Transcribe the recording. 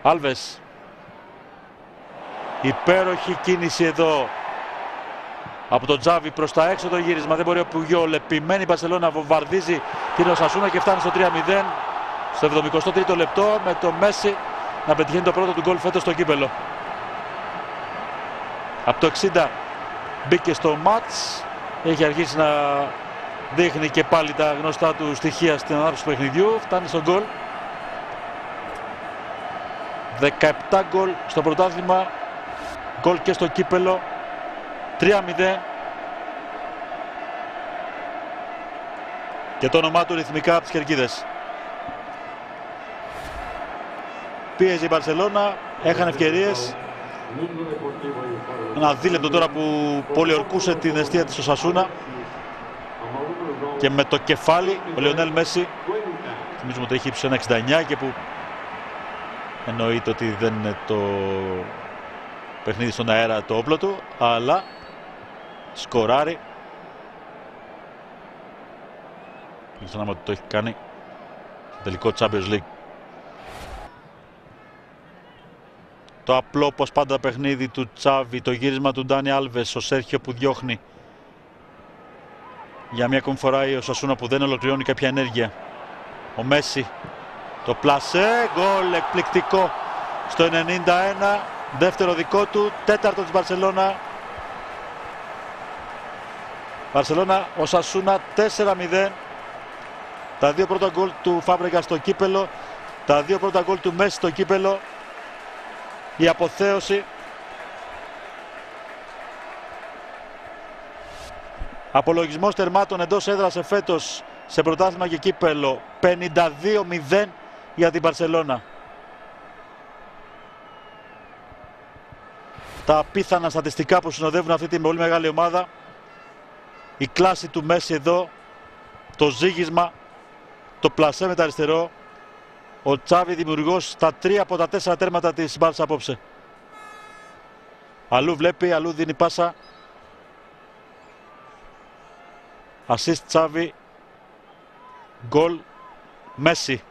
Άλβες. Υπέροχη κίνηση εδώ από τον Τζάβι προς τα έξω το γύρισμα. Δεν μπορεί ο Πουγιόλ. Επιμένει η Μπαρσελόνα, βομβαρδίζει την Οσασούνα και φτάνει στο 3-0 στο 73ο λεπτό με το Μέση να πετυχαίνει το πρώτο του γκολ φέτος στο κύπελο. Από το 60 μπήκε στο μάτς. Έχει αρχίσει να δείχνει και πάλι τα γνωστά του στοιχεία στην ανάπτυξη του παιχνιδιού. Φτάνει στο γκολ. 17 γκολ στο πρωτάθλημα. Γκολ και στο κύπελο. 3-0. Και το όνομά του ρυθμικά από τις κερκίδες. Πίεζε η Μπαρσελόνα. Έχανε ευκαιρίες. Ένα δίλεπτο τώρα που πολιορκούσε την αιστεία της Οσασούνα. Και με το κεφάλι ο Λιονέλ Μέση. Θυμίζουμε ότι έχει ύψος 1,69 και που εννοείται ότι δεν είναι το παιχνίδι στον αέρα το όπλο του, αλλά σκοράρει. Δεν ξέρω ότι το έχει κάνει στο τελικό Champions League. Το απλό πως πάντα παιχνίδι του Τσάβι, το γύρισμα του Ντάνι Άλβες, ο Σέρχιο που διώχνει για μια ακόμη φορά η Οσασούνα που δεν ολοκληρώνει κάποια ενέργεια. Ο Μέση, το πλασέ, γκολ εκπληκτικό στο 91, δεύτερο δικό του, τέταρτο της Μπαρσελόνα. Μπαρσελόνα, Οσασούνα 4-0. Τα δύο πρώτα γκολ του Φάμπρεγκα στο κύπελο, τα δύο πρώτα γκολ του Μέση στο κύπελο. Η αποθέωση. Απολογισμός τερμάτων εντός έδρας φέτος σε πρωτάθλημα και κύπελο 52-0 για την Μπαρσελόνα. Τα απίθανα στατιστικά που συνοδεύουν αυτή την πολύ μεγάλη ομάδα. Η κλάση του Μέση εδώ, το ζύγισμα, το πλασέ με τα αριστερό. Ο Τσάβι δημιουργός στα 3 από τα 4 τέρματα της Μπάρσα απόψε. Αλλού βλέπει, αλλού δίνει πάσα. Assist Τσάβι. Γκολ Μέση.